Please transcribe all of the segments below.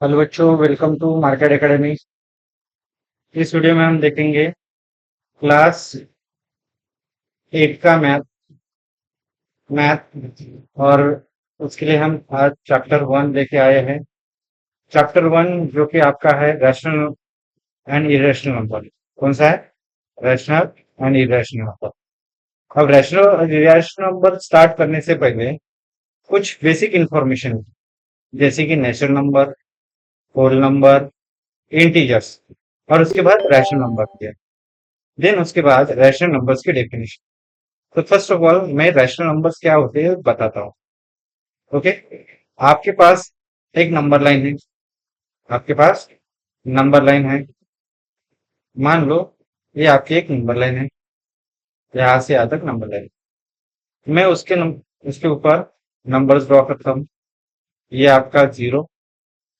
Hello बच्चों, welcome to market academy. इस video में हम देखेंगे क्लास 8 का मैथ। और उसके लिए हम आज चैप्टर 1 लेके आए हैं। चैप्टर 1 जो कि आपका है रैशनल एंड इरेशनल नंबर। कौन सा है? Rational and irrational number. अब रैशनल और इरेशनल नंबर स्टार्ट करने से पहले कुछ बेसिक इंफॉर्मेशन, जैसे कि natural number, whole number, integers, और उसके बाद रैशनल नंबर के, देन उसके बाद रैशनल नंबर्स की डेफिनेशन। तो फर्स्ट ऑफ ऑल मैं रैशनल नंबर्स क्या होते हैं बताता हूँ। ओके, आपके पास एक नंबर लाइन है। आपके पास नंबर लाइन है। मान लो ये आपकी एक नंबर लाइन है, यहाँ से यहाँ तक नंबर लाइन। मैं उसके ऊपर नंबर्स ड्रॉ करता हूँ। ये आपका 0,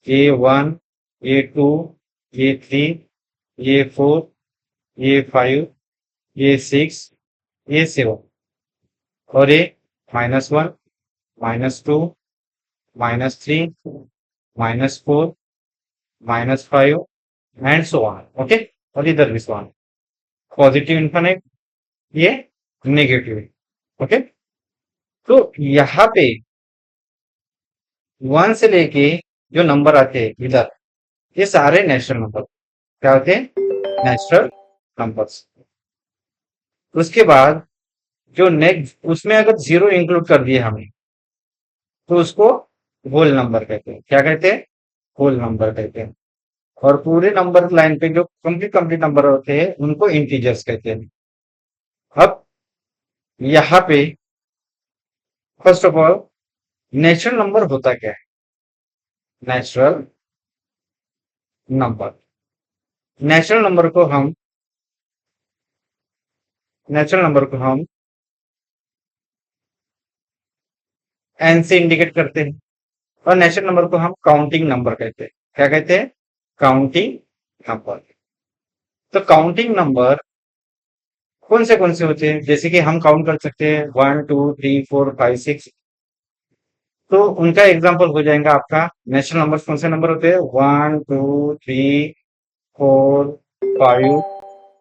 A1, A2, A3, A4, A5, A6, A7, और ये -1, -2, -3, -4, -5 एंड सो ऑन। ओके, और इधर भी सो ऑन। पॉजिटिव इन्फिनिट, ये नेगेटिव। ओके, तो यहाँ पे 1 से लेके जो नंबर आते हैं इधर, ये सारे नेचुरल नंबर क्या होते हैं? Natural numbers. उसके बाद जो नेक्स्ट, उसमें अगर 0 इंक्लूड कर दिए हमने, तो उसको होल नंबर कहते हैं। क्या कहते हैं? होल नंबर कहते हैं। और पूरे नंबर लाइन पे जो कंप्लीट कंप्लीट नंबर होते हैं उनको इंटीजर्स कहते हैं। अब यहाँ पे first of all natural number होता क्या है? नेचुरल नंबर, नेचुरल नंबर को हम नेचुरल नंबर को हम एन से इंडिकेट करते हैं, और नेचुरल नंबर को हम काउंटिंग नंबर कहते हैं। क्या कहते हैं? Counting number. तो काउंटिंग नंबर कौन से होते हैं? जैसे कि हम काउंट कर सकते हैं 1 2 3 4 5 6। तो उनका एग्जांपल हो जाएगा आपका नेचुरल नंबर। कौन से नंबर होते हैं? 1 2 3 4 5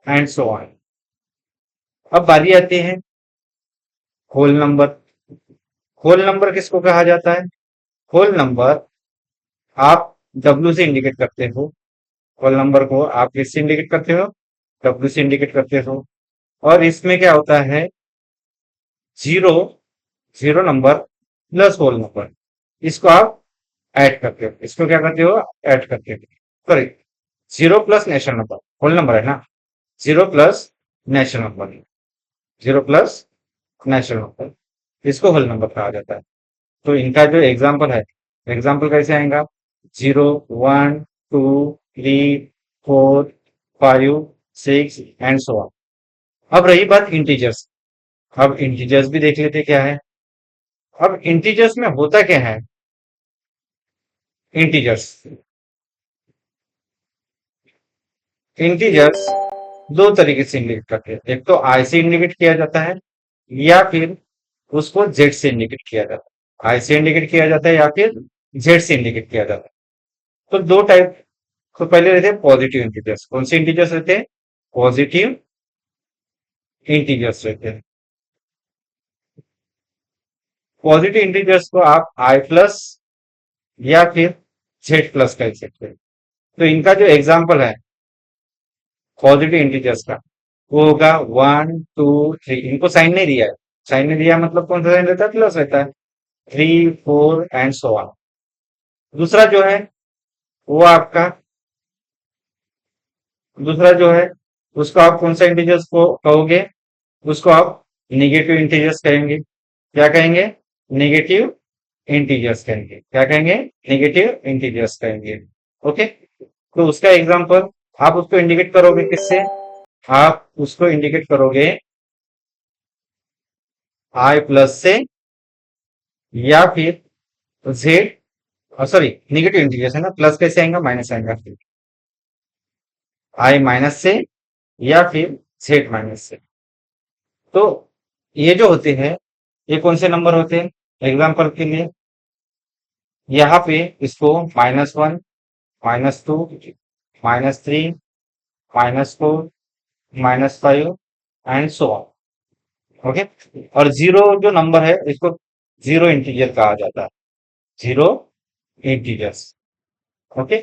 एंड सो ऑन। अब बारी आती है होल नंबर। होल नंबर किसको कहा जाता है? होल नंबर आप डब्ल्यू से इंडिकेट करते हो। होल नंबर को आप किससे इंडिकेट करते हो? डब्ल्यू से इंडिकेट करते हो। और इसमें क्या होता है? Zero, zero number plus whole number, इसको आप ऐड करते हो। इसको क्या करते हो? ऐड करते हो। Sorry, 0 plus natural number, whole number है ना। 0 plus natural number, 0 plus natural number, इसको होल नंबर कहा जाता है। तो इनका जो एग्जाम्पल है, एग्जाम्पल कैसे आएगा? 0 1 2 3 4 5 6 एंड सो ऑन। अब रही बात इंटीजर्स। अब इंटीजर्स भी देख लेते क्या है। अब इंटीजर्स में होता क्या है? इंटीजर्स इंटीजर्स दो तरीके से इंडिकेट करते हैं। एक तो आई से इंडिकेट किया जाता है, या फिर उसको जेड से इंडिकेट किया जाता है। आई से इंडिकेट किया जाता है या फिर जेड से इंडिकेट किया जाता है। तो दो टाइप। तो पहले रहते हैं पॉजिटिव इंटीजर्स। कौन से इंटीजर्स रहते हैं? पॉजिटिव इंटीजर्स रहते हैं। पॉजिटिव इंटीजर्स को आप आई प्लस या फिर जेड प्लस कह सकते हैं। तो इनका जो एग्जाम्पल है पॉजिटिव इंटीजर्स का, वो होगा 1 2 3। इनको साइन नहीं दिया है। साइन नहीं दिया मतलब कौन सा साइन रहता है? प्लस रहता है। 3 4 एंड सो ऑन। दूसरा जो है वो आपका, दूसरा जो है उसको आप कौन सा इंटीजर्स को कहोगे? उसको आप निगेटिव इंटीजर्स कहेंगे। क्या कहेंगे? नेगेटिव इंटीजर्स कहेंगे। क्या कहेंगे? नेगेटिव इंटीजर्स कहेंगे। ओके, तो उसका एग्जांपल आप उसको इंडिकेट करोगे किससे? आप उसको इंडिकेट करोगे आई प्लस से, या फिर जेड, सॉरी निगेटिव इंटीजर्स है ना, प्लस कैसे आएगा? माइनस आएगा। आई माइनस से या फिर जेड माइनस से। तो ये जो होते हैं, ये कौन से नंबर होते हैं? एग्जाम्पल के लिए यहाँ पे इसको -1 -2, -3, -4, -5 एंड सो ऑन। ओके। और जीरो जो नंबर है इसको जीरो इंटीजर कहा जाता है, जीरो इंटीजर्स। ओके।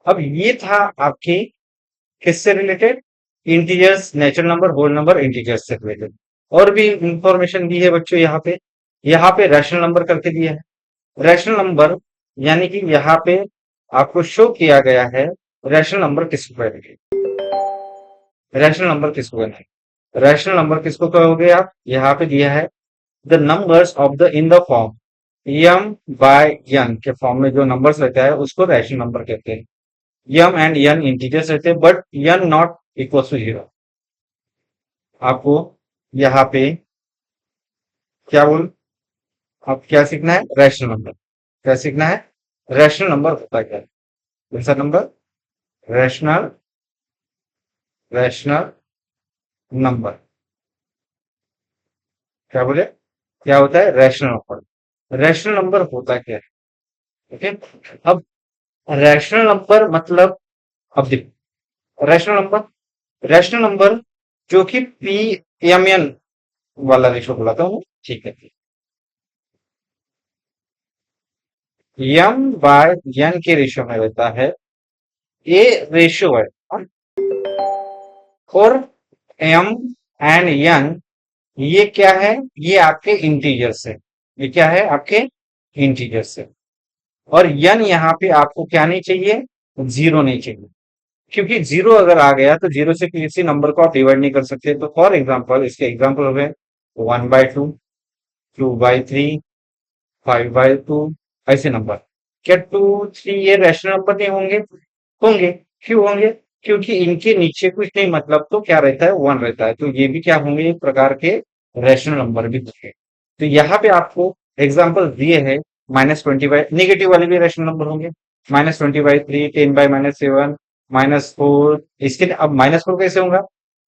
अब ये था आपके किससे related, integers, natural number, whole number, integers से रिलेटेड। और भी इंफॉर्मेशन दी है बच्चों यहाँ पे रैशनल नंबर करके दिया है। रैशनल नंबर यानी कि यहाँ पे आपको शो किया गया है रैशनल नंबर किसको कहेंगे, रैशनल नंबर किसको कहेंगे, रैशनल नंबर किसको कहोगे आप, यहाँ पे दिया है the numbers of the in the form यम बाय यन के फॉर्म में जो नंबर्स रहता है उसको रैशनल नंबर कहते हैं। यम एंड यन इंटीजर्स रहते हैं but n not equal to zero. आपको यहाँ पे क्या बोल, आप क्या सीखना है, रैशनल नंबर। क्या सीखना है, रैशनल नंबर होता क्या है, कौन सा नंबर, रैशनल, रैशनल नंबर। क्या बोले, क्या होता है रैशनल नंबर, रैशनल नंबर होता क्या है। ओके। अब रैशनल नंबर मतलब, अब देखो रैशनल नंबर, रैशनल नंबर जो कि पी एम एन वाला रेशो बुलाता हूँ, ठीक है। यम बाय एन के रेशियो में रहता है, ए रेशियो है, और एम एंड एन ये क्या है, ये आपके इंटीजर्स है, ये क्या है आपके इंटीजर्स है। और यन यहाँ पे आपको क्या नहीं चाहिए, जीरो नहीं चाहिए, क्योंकि जीरो अगर आ गया तो जीरो से किसी नंबर को आप डिवाइड नहीं कर सकते। तो फॉर एग्जांपल इसके एग्जांपल हो गए 1/2, 2/3, 5/2, ऐसे नंबर। क्या 2, 3 ये रैशनल नंबर नहीं होंगे, होंगे। क्यों होंगे, क्योंकि इनके नीचे कुछ नहीं, मतलब तो क्या रहता है, वन रहता है, तो ये भी क्या होंगे, एक प्रकार के रैशनल नंबर भी होंगे। तो यहाँ पे आपको एग्जाम्पल दिए है -20/, नेगेटिव वाले भी रैशनल नंबर होंगे, -20/3, 10/-7, -4। इसके अब -4 कैसे होगा,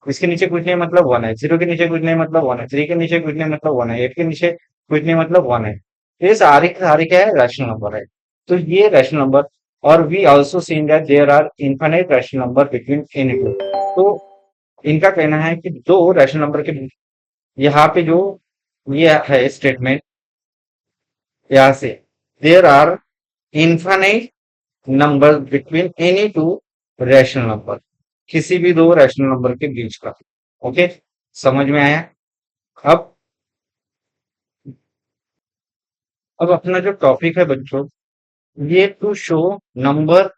इसके नीचे कुछ नहीं मतलब वन है, जीरो के नीचे कुछ नहीं मतलब वन है, थ्री के नीचे कुछ नहीं मतलब वन है, एट के नीचे कुछ नहीं मतलब वन है। ये सारे क्या है, रैशनल नंबर है। तो ये रैशनल नंबर। और we also seen that there are infinite rational number between any two. तो इनका कहना है कि दो रैशनल नंबर के बीच, यहाँ पे जो ये है स्टेटमेंट, यहाँ से there are infinite number between any two rational number, किसी भी दो रैशनल नंबर के बीच का। ओके, समझ में आया। अब अपना जो टॉपिक है बच्चों, ये to show number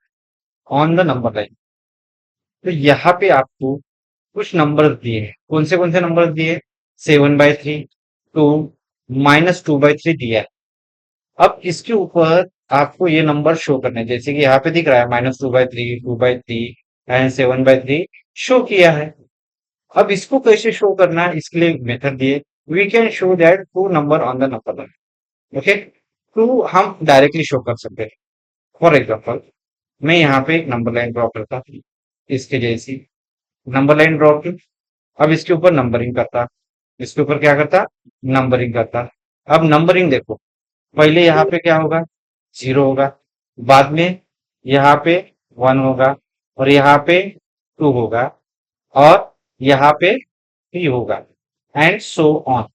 on the number line. तो यहाँ पे आपको कुछ नंबर दिए हैं, कौन से नंबर दिए, 7/3, 2, -2/3 दिया है। अब इसके ऊपर आपको ये नंबर शो करने हैं, जैसे कि यहाँ पे दिख रहा है -2/3, 2/3 एंड 7/3 शो किया है। अब इसको कैसे शो करना है, इसके लिए मेथड दिए, we can show that to number on the number line. Okay, तो हम डायरेक्टली शो कर सकते हैं। फॉर एग्जाम्पल मैं यहाँ पे एक नंबर लाइन ड्रॉ करता हूँ, इसके जैसी नंबर लाइन ड्रॉ की। अब इसके ऊपर नंबरिंग करता, इसके ऊपर क्या करता, नंबरिंग करता। अब नंबरिंग देखो, पहले यहाँ पे क्या होगा, जीरो होगा, बाद में यहाँ पे वन होगा, और यहाँ पे टू होगा, और यहाँ पे थ्री होगा, एंड सो ऑन।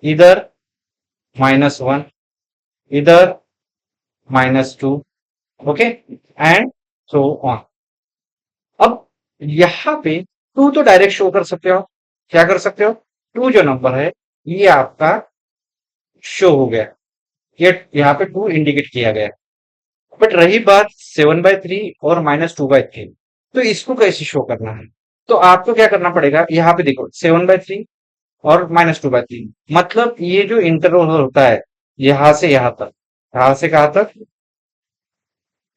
इधर -1, इधर -2, ओके, एंड सो ऑन। अब यहाँ पे टू तो डायरेक्ट शो कर सकते हो, क्या कर सकते हो, टू जो नंबर है ये आपका शो हो गया, ये यहाँ पे टू इंडिकेट किया गया। बट रही बात 7/3 और -2/3, तो इसको कैसे शो करना है, तो आपको क्या करना पड़ेगा, यहाँ पे देखो 7/3 और -2/3, मतलब ये जो इंटरवल होता है यहाँ से यहाँ तक, यहाँ से कहाँ तक,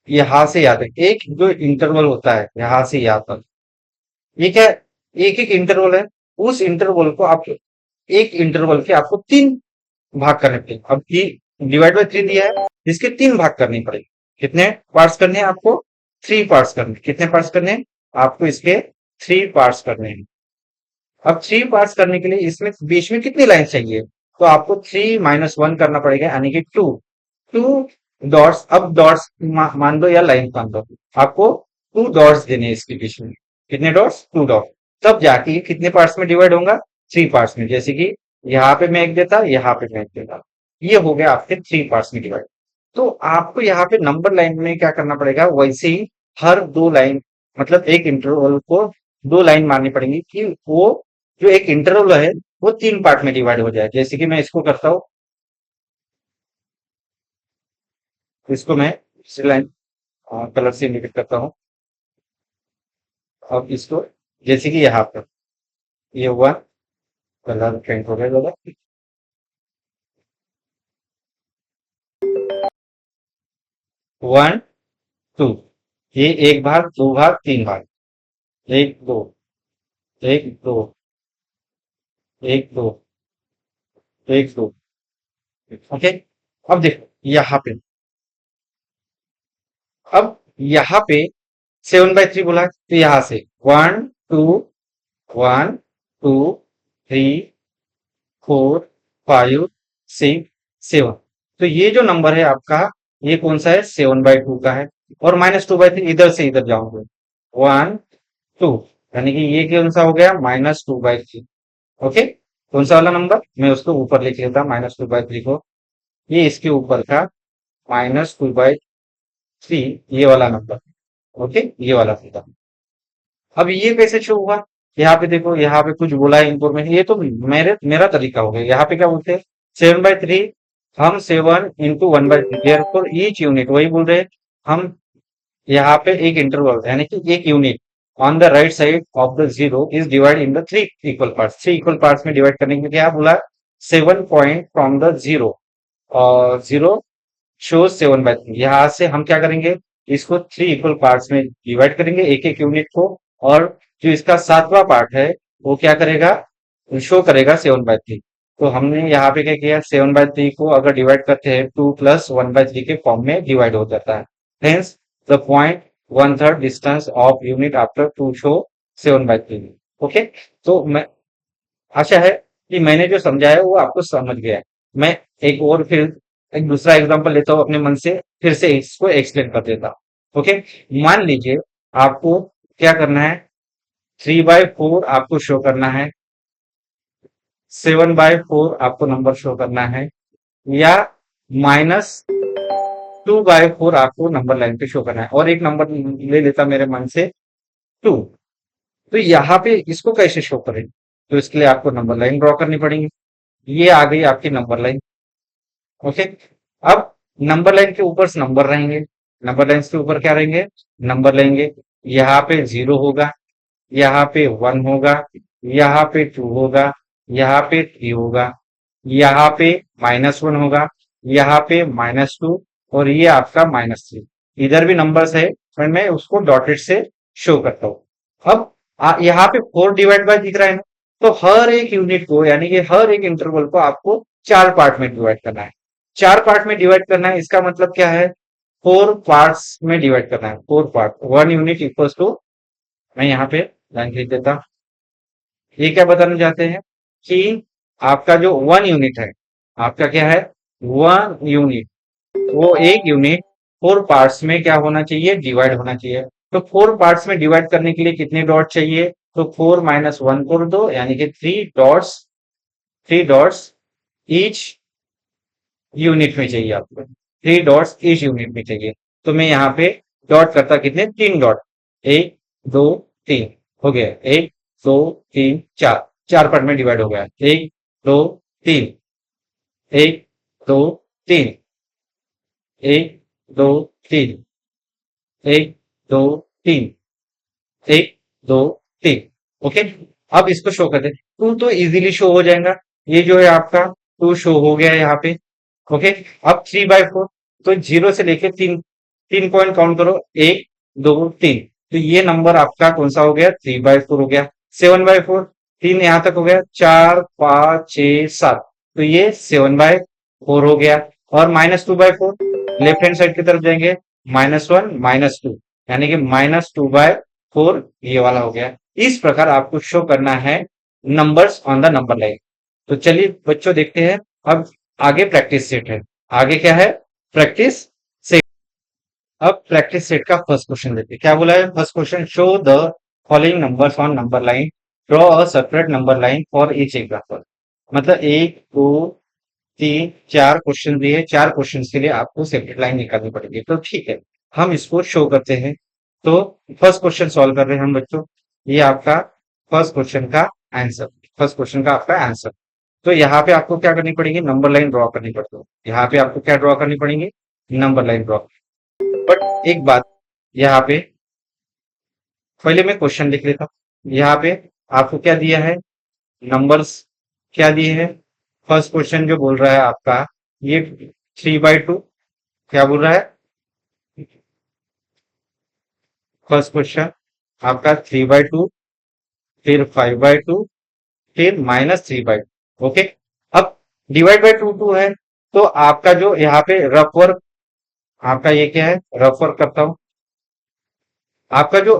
यहाँ से यहाँ तक एक जो इंटरवल होता है यहाँ से यहाँ तक, ये क्या, एक एक इंटरवल है। उस इंटरवल को आप, एक इंटरवल के आपको तीन भाग करने पड़ेंगे। अब ये डिवाइड बाय 3 दिया है, इसके तीन भाग करने पड़ेंगे। कितने पार्ट्स करने हैं आपको, 3 पार्ट्स करने। कितने पार्ट्स करने हैं आपको, इसके 3 पार्ट्स करने हैं। अब 3 पार्ट्स करने के लिए इसमें बीच में कितनी लाइन चाहिए, तो आपको 3 - 1 करना पड़ेगा, यानी कि 2। 2 डॉट्स, अब डॉट्स मान दो या लाइन मान दो, आपको 2 डॉट्स देने हैं इसके बीच में। कितने डॉट्स? 2 डॉट। तब जाके ये कितने पार्ट्स में डिवाइड होगा? 3 पार्ट्स में। जैसे कि यहाँ पे मैं एक देता, यहाँ पे मैं एक देता, ये हो गया आपके 3 पार्ट्स में डिवाइड। तो आपको यहाँ पे नंबर लाइन में क्या करना पड़ेगा, वैसे ही हर 2 लाइन, मतलब एक इंटरवल को 2 लाइन मारनी पड़ेगी कि वो जो एक इंटरवल है वो 3 पार्ट में डिवाइड हो जाए। जैसे कि मैं इसको करता हूँ, इसको मैं दूसरी लाइन कलर से इंडिकेट करता हूँ। अब इसको जैसे कि यहाँ पर ये 1 कलर पेंट हो गया ज़्यादा। 1 2, ये 1 भाग, 2 भाग, 3 भाग, 1 2, 1 2, 1 2, 1 2। ओके, अब देखो यहाँ पे, अब यहाँ पे 7/3 बोला है, तो यहाँ से 1 2 1 2 3 4 5 6 7। तो ये जो नंबर है आपका, ये कौन सा है? 7/2 का है। और -2/3 इधर से इधर जाओगे, 1 2, यानी कि ये कौन सा हो गया? -2/3। ओके, कौन सा वाला नंबर? मैं उसको ऊपर लिख लेता, -2/3 को, ये इसके ऊपर का -2/3, ये वाला नंबर। ओके, ये वाला था। अब ये कैसे शो हुआ? यहाँ पे देखो, यहाँ पे कुछ बोला है इंफॉर्मेशन, ये तो मेरा तरीका हो गया। यहाँ पे क्या बोलते हैं? 7/3, हम 7 × 1/3, फॉर ईच यूनिट, वही बोल रहे हैं हम। यहाँ पे एक इंटरवल यानी कि एक unit on the right side of the zero is divide in the 3 equal parts. 3 equal parts में डिवाइड करने के लिए क्या बोला? 7 पॉइंट फ्रॉम द जीरो, और जीरो शो 7/3। यहाँ से हम क्या करेंगे? इसको 3 इक्वल पार्ट्स में डिवाइड करेंगे, एक एक यूनिट को। और जो इसका 7वां पार्ट है वो क्या करेगा? शो करेगा 7/3। तो हमने यहाँ पे क्या किया? 7/3 को अगर डिवाइड करते हैं 2 + 1/3 के फॉर्म में डिवाइड हो जाता है। Hence the point 1/3 distance of unit after two show 7/3। Okay, तो मैं आशा है कि मैंने जो समझाया है वो आपको समझ गया है। मैं एक और फिर एक दूसरा एग्जांपल लेता हूँ अपने मन से, फिर से इसको एक्सप्लेन कर देता हूँ। ओके, मान लीजिए आपको क्या करना है? 3/4 आपको शो करना है, 7/4 आपको नंबर शो करना है, या -2/4 आपको नंबर लाइन पे शो करना है। और एक नंबर ले लेता मेरे मन से, 2। तो यहाँ पे इसको कैसे शो करें? तो इसके लिए आपको नंबर लाइन ड्रॉ करनी पड़ेगी। ये आ गई आपकी नंबर लाइन। ओके, अब नंबर लाइन के ऊपर से नंबर रहेंगे, नंबर लाइन के ऊपर क्या रहेंगे? नंबर लेंगे। यहाँ पे 0 होगा, यहाँ पे 1 होगा, यहाँ पे 2 होगा, यहाँ पे 3 होगा, यहाँ पे -1 होगा, यहाँ पे -2, और ये आपका -3। इधर भी नंबर्स है, पर मैं उसको डॉटेड से शो करता हूँ। अब यहाँ पे 4/, दिख रहा है ना? तो हर एक यूनिट को, यानी कि हर एक इंटरवल को आपको 4 पार्ट में डिवाइड करना है। 4 पार्ट में डिवाइड करना है, इसका मतलब क्या है? 4 पार्ट्स में डिवाइड करना है। 4 पार्ट, 1 यूनिट इक्वल्स टू, मैं यहाँ पे लाइन लिख देता। ये क्या बताना चाहते हैं कि आपका जो 1 यूनिट है, आपका क्या है? 1 यूनिट, वो एक यूनिट 4 पार्ट्स में क्या होना चाहिए? डिवाइड होना चाहिए। तो 4 पार्ट्स में डिवाइड करने के लिए कितने डॉट चाहिए? तो 4 - 1 कर दो, यानी कि 3 डॉट्स, 3 डॉट्स ईच यूनिट में चाहिए आपको। 3 डॉट्स ईच यूनिट में चाहिए। तो मैं यहाँ पे डॉट करता, कितने? 3 डॉट। 1 2 3 हो गया। 1 2 3 4, 4 पार्ट में डिवाइड हो गया। 1 2 3, 1 2 3, 1 2 3, 1 2 3, 1 2 3। ओके, अब इसको शो कर दे। 2 तो इजीली शो हो जाएगा, ये जो है आपका 2 शो हो गया है यहाँ पे। ओके, अब 3/4, तो 0 से लेके 3, 3 पॉइंट काउंट करो, 1 2 3। तो ये नंबर आपका कौन सा हो गया? 3/4 हो गया। 7/4, 3 यहां तक हो गया, 4 5 6 7, तो ये 7/4 हो गया। और -2/4, लेफ्ट हैंड साइड की तरफ जाएंगे, -1 -2, यानी कि -2/4, ये वाला हो गया। इस प्रकार आपको शो करना है numbers on the number line. तो चलिए बच्चों देखते हैं, अब आगे प्रैक्टिस सेट है। आगे क्या है? प्रैक्टिस अब प्रैक्टिस सेट का फर्स्ट क्वेश्चन देखते हैं। क्या बोला है first question? Show the following numbers on number line, draw a separate number line for each example. मतलब एक दो तीन चार क्वेश्चन दिए, चार क्वेश्चन के लिए आपको सेपरेट लाइन निकालनी पड़ेगी। तो ठीक है, हम इसको शो करते हैं। तो फर्स्ट क्वेश्चन सॉल्व कर रहे हैं हम बच्चों। ये आपका फर्स्ट क्वेश्चन का आंसर, फर्स्ट क्वेश्चन का आपका आंसर। तो यहाँ पे आपको क्या करनी पड़ेगी? नंबर लाइन ड्रॉ करनी पड़ेगी। यहाँ पे आपको क्या ड्रॉ करनी पड़ेगी? Number line draw. बट एक बात यहाँ पे, पहले मैं क्वेश्चन लिख लेता हूँ। यहाँ पे आपको क्या दिया है? नंबर्स क्या दिए हैं? फर्स्ट क्वेश्चन जो बोल रहा है आपका, ये 3/2। क्या बोल रहा है फर्स्ट क्वेश्चन? आपका 3/2, फिर 5/2, फिर -3/2। ओके। अब डिवाइड बाय टू टू है, तो आपका जो यहाँ पे रफ वर्क, आपका ये क्या है? रफ वर्क करता हूं। आपका जो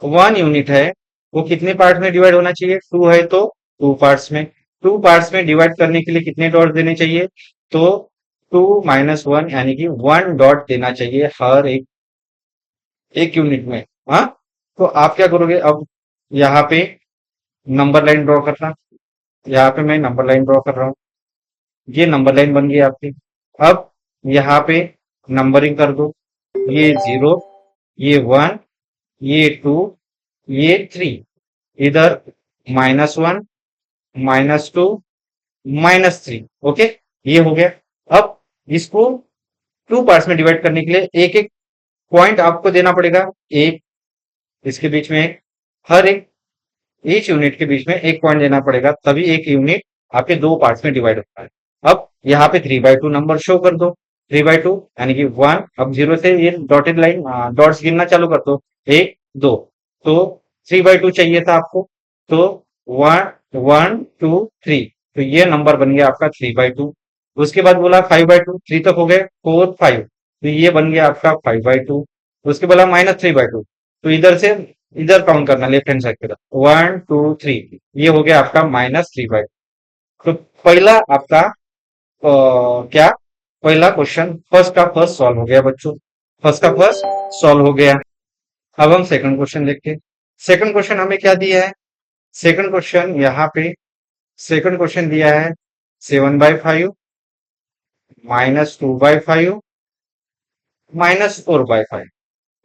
1 यूनिट है वो कितने पार्ट में डिवाइड होना चाहिए? टू है तो टू पार्ट्स में। टू पार्ट्स में डिवाइड करने के लिए कितने डॉट देने चाहिए? तो 2 - 1 यानी कि 1 डॉट देना चाहिए हर एक एक यूनिट में। हाँ, तो आप क्या करोगे? अब यहाँ पे नंबर लाइन ड्रॉ करना। यहाँ पे मैं नंबर लाइन ड्रॉ कर रहा हूँ। ये नंबर लाइन बन गई आपकी। अब यहाँ पे नंबरिंग कर दो। ये 0, ये 1, ये 2, ये 3। इधर -1, -2, -3। ओके, ये हो गया। अब इसको टू पार्ट्स में डिवाइड करने के लिए एक एक पॉइंट आपको देना पड़ेगा। एक इसके बीच में एक, हर एक ईच यूनिट के बीच में एक पॉइंट देना पड़ेगा, तभी एक यूनिट आपके दो पार्ट्स में डिवाइड होता है। अब यहाँ पे 3/2 नंबर शो कर दो। 3/2 यानी कि 1। अब 0 से ये डॉटेड लाइन डॉट्स गिनना चालू कर दो। एक दो, तो 3/2 चाहिए था आपको। तो 1 1 2 3, तो ये नंबर बन गया आपका 3/2। उसके बाद बोला 5/2, 3 तक हो गए, 4 5, तो ये बन गया आपका 5/2। उसके बोला -3/2, तो इधर से इधर काउंट करना, लेफ्ट हैंड साइड की तरफ, 1 2 3, ये हो गया आपका -3/2। तो पहला आपका क्या, पहला क्वेश्चन फर्स्ट का फर्स्ट सॉल्व हो गया बच्चों। फर्स्ट का फर्स्ट सॉल्व हो गया। अब हम सेकंड क्वेश्चन देखते हैं। सेकंड क्वेश्चन हमें क्या दिया है? सेकंड क्वेश्चन यहाँ पे, सेकंड क्वेश्चन दिया है 7/5, -2/5, -4/5।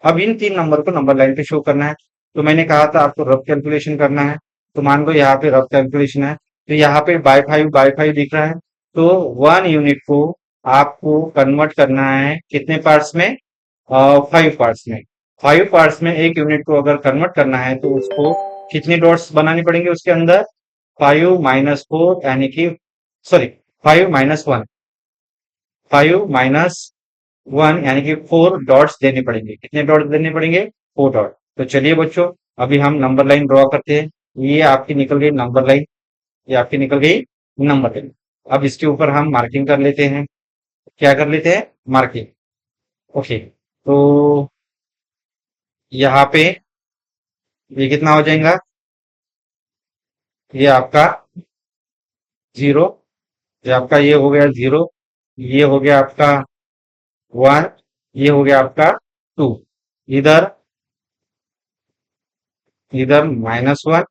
अब इन तीन नंबर को नंबर लाइन पे शो करना है। तो मैंने कहा था आपको रफ कैलकुलेशन करना है। तो मान लो यहाँ पे रफ कैलकुलेशन है, तो यहाँ पे बाय 5 दिख रहा है। तो 1 यूनिट को आपको कन्वर्ट करना है कितने पार्ट्स में? 5 पार्ट्स में। 5 पार्ट्स में एक यूनिट को अगर कन्वर्ट करना है तो उसको कितने डॉट्स बनानी पड़ेंगे उसके अंदर? 5 - 4 यानी कि, सॉरी, 5 - 1, 5 - 1 यानी कि 4 डॉट्स देने पड़ेंगे। कितने डॉट्स देने पड़ेंगे? 4 डॉट। तो चलिए बच्चों, अभी हम नंबर लाइन ड्रॉ करते हैं। ये आपकी निकल गई नंबर लाइन, ये आपकी निकल गई नंबर लाइन। अब इसके ऊपर हम मार्किंग कर लेते हैं। क्या कर लेते हैं? मार्किंग। ओके, तो यहाँ पे ये कितना हो जाएगा? ये आपका 0, ये आपका ये हो गया 0, ये हो गया आपका 1, ये हो गया आपका 2। इधर इधर -1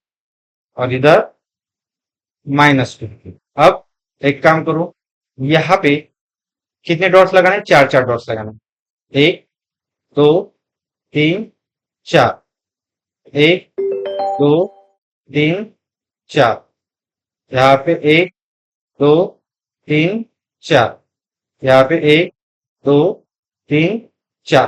और इधर -2। अब एक काम करो, यहाँ पे कितने डॉट्स लगाने? चार चार डॉट्स लगाने। एक दो तीन चार, एक दो तीन चार, यहाँ पे एक दो तीन चार, यहाँ पे एक दो तीन चार।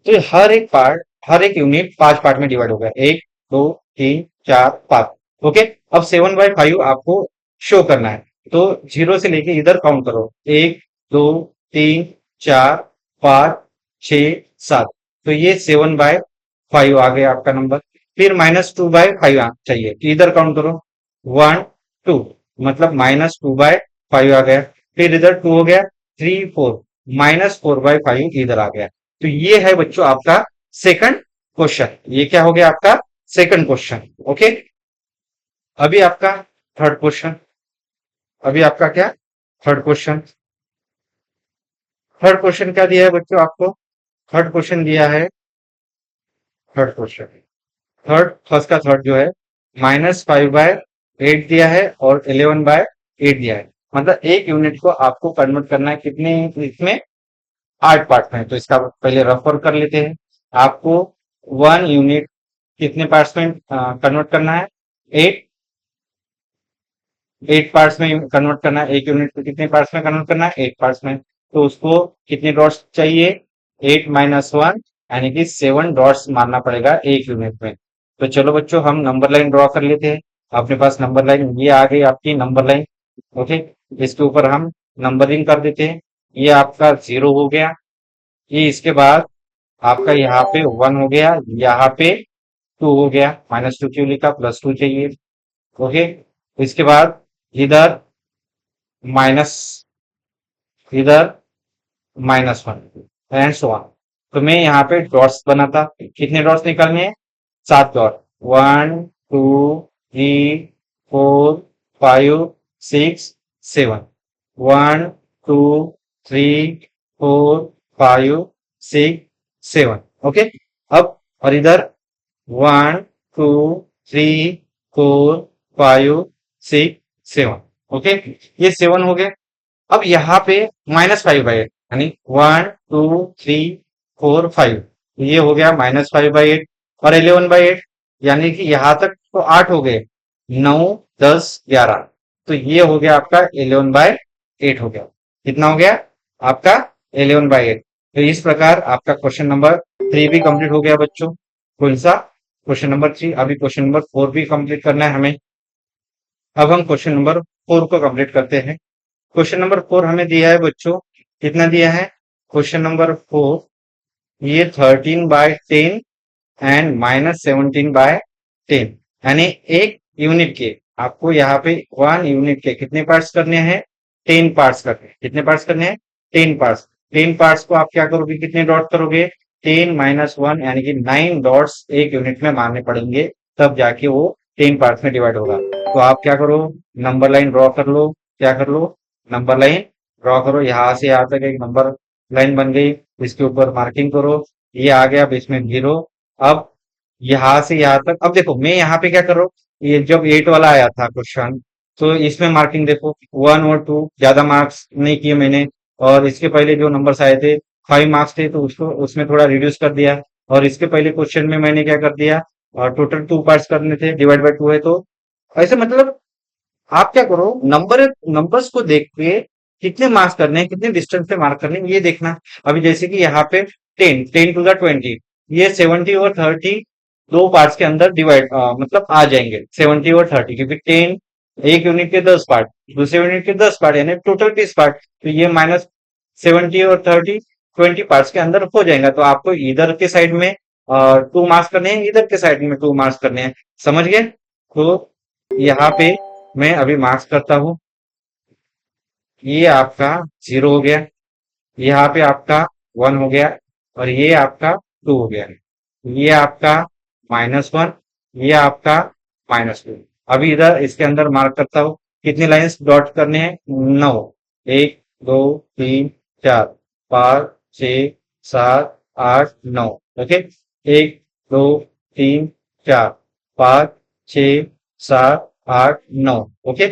तो हर एक पार्ट, हर एक यूनिट 5 पार्ट में डिवाइड हो गया। 1 2 3 4 5। ओके। अब 7/5 आपको शो करना है। तो 0 से लेके इधर काउंट करो, 1 2 3 4 5 6 7। तो ये 7/5 आ गया आपका नंबर। फिर -2/5 चाहिए, तो इधर काउंट करो, 1 2, मतलब -2/5 आ गया। फिर इधर 2 हो गया, 3 4, -4/5 इधर आ गया। तो ये है बच्चों आपका सेकंड क्वेश्चन। ये क्या हो गया आपका? Second question. ओके। अभी आपका थर्ड क्वेश्चन। अभी आपका क्या? Third question. थर्ड क्वेश्चन क्या दिया है बच्चों आपको? थर्ड क्वेश्चन दिया है, थर्ड क्वेश्चन, थर्ड फर्स्ट का थर्ड जो है, -5/8 दिया है और 11/8 दिया है। मतलब एक यूनिट को आपको कन्वर्ट करना है कितने इसमें, 8 पार्ट में। तो इसका पहले रफ वर्क कर लेते हैं। आपको 1 यूनिट कितने पार्ट्स में कन्वर्ट करना है, 8 8 पार्ट्स में कन्वर्ट करना है। एक यूनिट को कितने पार्ट्स में कन्वर्ट करना है, 8 पार्ट्स में। तो उसको कितने डॉट्स चाहिए, 8 - 1 यानी कि 7 डॉट्स मारना पड़ेगा एक यूनिट में। तो चलो बच्चों हम नंबर लाइन ड्रॉ कर लेते हैं। अपने पास नंबर लाइन ये आ गई आपकी नंबर लाइन। ओके, इसके ऊपर हम नंबरिंग कर देते हैं। ये आपका 0 हो गया, ये इसके बाद आपका यहाँ पे 1 हो गया, यहाँ पे 2 हो गया, -2 क्यों लिखा, +2 चाहिए। ओके, इसके बाद इधर माइनस, इधर -1 एंड सो ऑन। तो मैं यहाँ पे डॉट्स बनाता, कितने डॉट्स निकालने हैं, 7 डॉट, 1 2 3 4 5 6 7, 1 2 3 4 5 6 7। ओके, अब और इधर 1 2 3 4 5 6 7। ओके, ये 7 हो गए। अब यहाँ पे -5/8 यानी 1 2 3 4 5, ये हो गया -5/8 और 11/8 यानी कि यहाँ तक तो 8 हो गए, 9 10 11। तो ये हो गया आपका 11/8 हो गया। कितना हो गया आपका 11/8। तो इस प्रकार आपका क्वेश्चन नंबर 3 भी कंप्लीट हो गया बच्चों। कौन सा, क्वेश्चन नंबर 3। अभी क्वेश्चन नंबर 4 भी कंप्लीट करना है हमें। अब हम क्वेश्चन नंबर 4 को कंप्लीट करते हैं। क्वेश्चन नंबर 4 हमें दिया है बच्चों, कितना दिया है, क्वेश्चन नंबर 4, ये 13/10 एंड -17/10 यानी एक यूनिट के आपको यहाँ पे 1 यूनिट के कितने पार्ट्स करने हैं, 10 पार्ट्स करने हैं। कितने पार्ट्स करने हैं, 10 पार्ट्स। 10 पार्ट्स को आप क्या करोगे, कितने डॉट करोगे, 10 - 1 यानी कि 9 डॉट्स एक यूनिट में मारने पड़ेंगे, तब जाके वो 10 पार्ट्स में डिवाइड होगा। तो आप क्या करो, नंबर लाइन ड्रॉ कर लो। क्या कर लो, नंबर लाइन ड्रॉ करो। यहाँ से यहाँ तक एक नंबर लाइन बन गई, इसके ऊपर मार्किंग करो, ये आ गया, अब इसमें 0। अब यहाँ से यहाँ तक, अब देखो मैं यहाँ पे क्या कर रहा हूँ, ये जब 8 वाला आया था क्वेश्चन, तो इसमें मार्किंग देखो 1 और 2 ज्यादा मार्क्स नहीं किए मैंने, और इसके पहले जो नंबर्स आए थे 5 मार्क्स थे, तो उसको उसमें थोड़ा रिड्यूस कर दिया। और इसके पहले क्वेश्चन में मैंने क्या कर दिया, और टोटल 2 पार्ट्स करने थे, डिवाइड बाय 2 है, तो ऐसे मतलब आप क्या करो, नंबर्स को देख के कितने मार्क्स करने हैं, कितने डिस्टेंस पे मार्क करने हैं, ये देखना। अभी जैसे कि यहाँ पे 10 10 टू द 20, ये 70 और 30 दो पार्ट्स के अंदर डिवाइड मतलब आ जाएंगे, 70 और 30, क्योंकि 10 एक यूनिट के 10 पार्ट, दूसरे यूनिट के 10 पार्ट, यानी टोटल 20 पार्ट। तो ये -70 और 30 20 पार्ट्स के अंदर हो जाएगा। तो आपको इधर के साइड में 2 मार्क्स करने हैं, इधर के साइड में 2 मार्क्स करने हैं। समझ गए। तो यहाँ पे मैं अभी मार्क्स करता हूँ, ये आपका 0 हो गया, यहाँ पे आपका 1 हो गया, और ये आपका 2 हो गया, ये आपका -1, ये आपका -2। अभी इधर इसके अंदर मार्क करता हूँ, कितने लाइंस डॉट करने हैं, 9, 1 2 3 4 5 6 7 8 9। ओके, 1 2 3 4 5 6 7 8 9। ओके,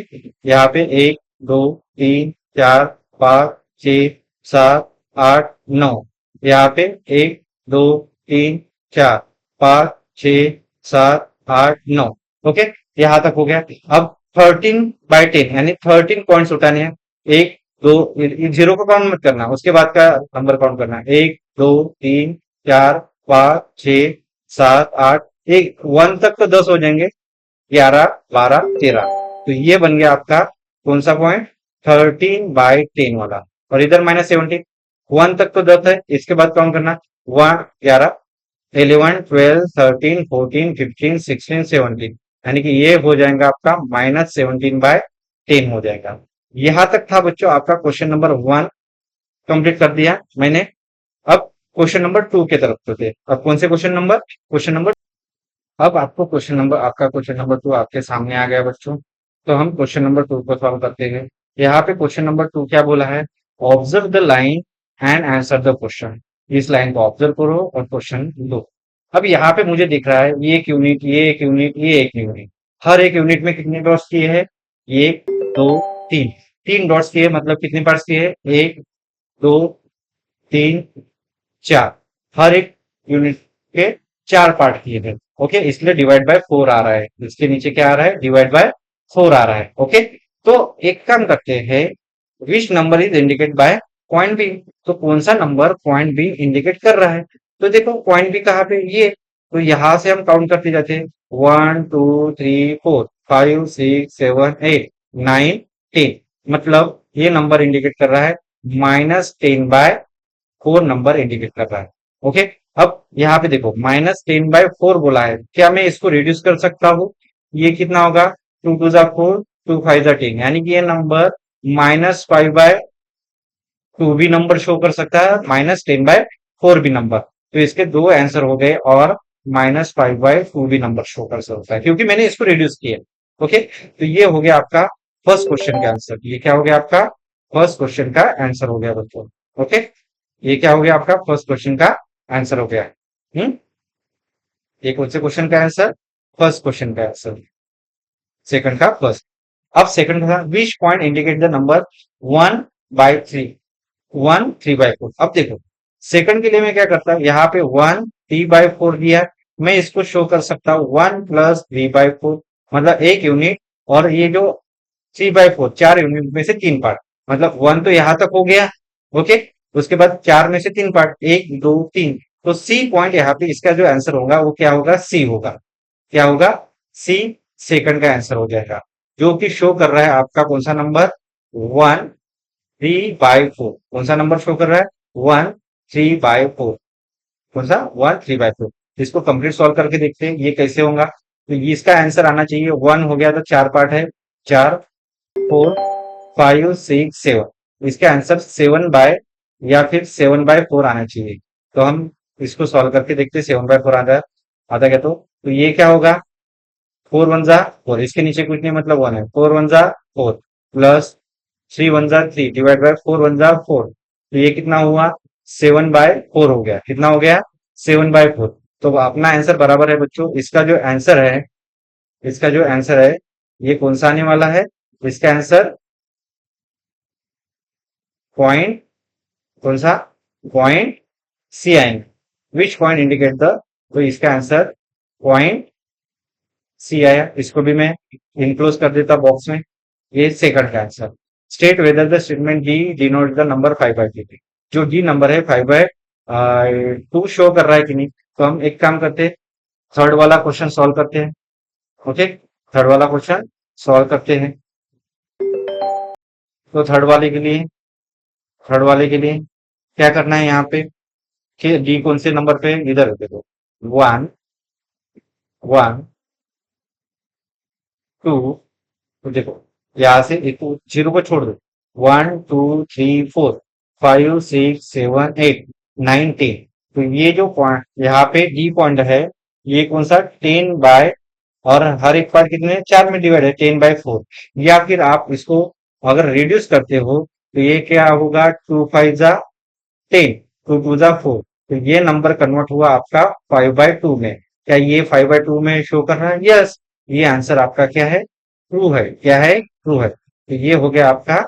यहाँ पे 1 2 3 4 5 6 7 8 9, यहाँ पे 1 2 3 4 5 6 7 8 9। ओके, यहाँ तक हो गया। अब 13/10 यानी 13 पॉइंट्स उठाने हैं। 1 2, 0 को काउंट मत करना, उसके बाद का नंबर काउंट करना है। 1 2 3 4 5 6 7 8, एक 1 तक तो 10 हो जाएंगे, 11 12 13। तो ये बन गया आपका कौन सा पॉइंट, 13/10 वाला। और इधर -17, 1 तक तो 10 है, इसके बाद काउंट करना, 1 11 11 12 13 14 15 16 17, यानी कि ये हो जाएगा आपका -17/10 हो जाएगा। यहां तक था बच्चों आपका क्वेश्चन नंबर 1 कंप्लीट कर दिया मैंने। अब क्वेश्चन नंबर 2 की तरफ चलते हैं। अब कौन से क्वेश्चन नंबर, क्वेश्चन नंबर, अब आपको क्वेश्चन नंबर, आपका क्वेश्चन नंबर 2 आपके सामने आ गया बच्चों। तो हम क्वेश्चन नंबर 2 को सॉल्व करते हैं। यहाँ पे क्वेश्चन नंबर 2 क्या बोला है, observe the line and answer the question. इस लाइन को ऑब्जर्व करो और क्वेश्चन लो। अब यहाँ पे मुझे दिख रहा है ये एक यूनिट, ये एक यूनिट, ये एक यूनिट। हर एक यूनिट में कितने डॉट्स किए हैं? एक, दो, तीन। तीन डॉट्स किए मतलब कितने पार्ट्स किए? एक, दो, तीन, चार। हर एक यूनिट के चार पार्ट किए गए। ओके, इसलिए डिवाइड बाय 4 आ रहा है। इसके नीचे क्या आ रहा है? डिवाइड बाय 4 आ रहा है। ओके, तो एक काम करते हैं, which number is indicate by point B. तो कौन सा नंबर पॉइंट बी इंडिकेट कर रहा है? तो देखो पॉइंट बी कहाँ पे? ये। तो यहां से हम काउंट करते जाते हैं, 1 2 3 4 5 6 7 8 9 10। मतलब ये नंबर इंडिकेट कर रहा है -10/4 नंबर इंडिकेट कर रहा है। ओके, अब यहाँ पे देखो -10/4 बोला है, क्या मैं इसको रिड्यूस कर सकता हूँ? ये कितना होगा? 2 2 4, 2 5 10, यानी कि ये नंबर -5/2 भी नंबर शो कर सकता है, -10/4 भी नंबर। तो इसके दो आंसर हो गए, और -5/2 भी नंबर शो कर सकता है, क्योंकि मैंने इसको रिड्यूस किया। ओके, तो ये हो गया आपका फर्स्ट क्वेश्चन का आंसर। ये क्या हो गया आपका? फर्स्ट क्वेश्चन का आंसर हो गया बच्चों। ओके, ये क्या हो गया आपका? फर्स्ट क्वेश्चन का आंसर हो गया। ये कौन से क्वेश्चन का आंसर? फर्स्ट क्वेश्चन का आंसर। सेकंड का फर्स्ट। अब सेकंड का, which point indicate the number 1/3, 1 3/4। अब देखो सेकंड के लिए मैं क्या करता हूं, यहाँ पे 1 3/4 दिया है, मैं इसको शो कर सकता हूँ 1 + 3/4, मतलब एक यूनिट। और ये जो 3/4, चार यूनिट में से तीन पार्ट, मतलब 1 तो यहां तक हो गया। ओके, उसके बाद चार में से तीन पार्ट, 1 2 3। तो सी पॉइंट यहाँ पे इसका जो आंसर होगा वो क्या होगा? सी होगा। क्या होगा? सी सेकंड का आंसर हो जाएगा, जो कि शो कर रहा है आपका कौन सा नंबर? 1 3/4। कौन सा नंबर शो कर रहा है? 1 3/4। कौन सा? 1 3/4। इसको कंप्लीट सॉल्व करके देखते हैं ये कैसे होगा। तो इसका आंसर आना चाहिए, 1 हो गया तो चार पार्ट है, 4 4 5 6 7। इसका आंसर 7 या फिर 7/4 आना चाहिए। तो हम इसको सॉल्व करके देखते हैं, 7/4 आता आता क्या? तो ये क्या होगा? 4 1 जा 4, इसके नीचे कुछ नहीं मतलब 1 है। 4 1 जा 4 प्लस 3 1 जा 3 डिवाइड बाय 4 1 जा 4। तो ये कितना हुआ? 7/4 हो गया। कितना हो गया? 7/4। तो अपना आंसर बराबर है बच्चों। इसका जो आंसर है, इसका जो आंसर है, ये कौन सा आने वाला है? इसका आंसर पॉइंट, कौन सा? पॉइंट सी आएंगे। विच पॉइंट इंडिकेट द, तो इसका आंसर पॉइंट सी आया। इसको भी मैं इनक्लोज कर देता बॉक्स में। ये सेकंड का answer. State whether the statement D denote the number 5/2। जो डी नंबर है 5/2 शो कर रहा है कि नहीं। तो हम एक काम करते हैं, थर्ड वाला क्वेश्चन सॉल्व करते हैं। ओके, थर्ड वाला क्वेश्चन सॉल्व करते हैं। तो थर्ड वाले के लिए क्या करना है यहाँ पे, कि डी कौन से नंबर पे? इधर देखो, 1 1 2। तो देखो यहाँ से एक जीरो को छोड़ दो, 1 2 3 4 5 6 7 8 9 10। तो ये जो पॉइंट यहाँ पे डी पॉइंट है, ये कौन सा? 10 और हर एक पार्ट कितने? चार में डिवाइड है, 10/4। या फिर आप इसको अगर रिड्यूस करते हो तो ये क्या होगा? 2 5 जा 10, 2 2 जा 4। तो ये नंबर कन्वर्ट हुआ आपका 5/2 में। क्या ये 5/2 में शो कर रहा है? यस, ये आंसर आपका क्या है? ट्रू है। क्या है? ट्रू है। तो ये हो गया आपका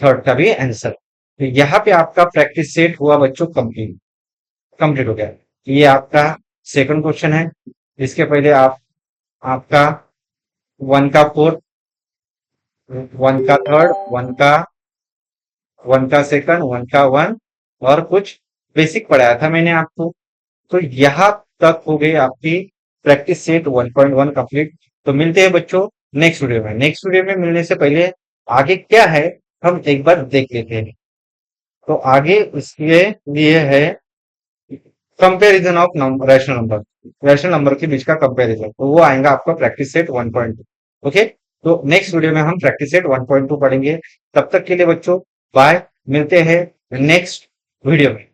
थर्ड का भी आंसर। तो यहाँ पे आपका प्रैक्टिस सेट हुआ बच्चों कंप्लीट, कंप्लीट हो गया। ये आपका सेकंड क्वेश्चन है। इसके पहले आपका 1 का 4, 1 का 3, 1 का 2, 1 का 1 और कुछ बेसिक पढ़ाया था मैंने आपको। तो यहाँ तक हो गई आपकी प्रैक्टिस सेट 1.1 कंप्लीट। तो मिलते हैं बच्चों नेक्स्ट वीडियो में। नेक्स्ट वीडियो में मिलने से पहले आगे क्या है हम एक बार देख लेते हैं। तो आगे इसके लिए है comparison of rational number, rational number के बीच का कंपैरिजन। तो वो आएगा आपका प्रैक्टिस सेट 1.2। ओके, तो नेक्स्ट वीडियो में हम प्रैक्टिस सेट 1.2 पढ़ेंगे। तब तक के लिए बच्चों बाय, मिलते हैं नेक्स्ट वीडियो में।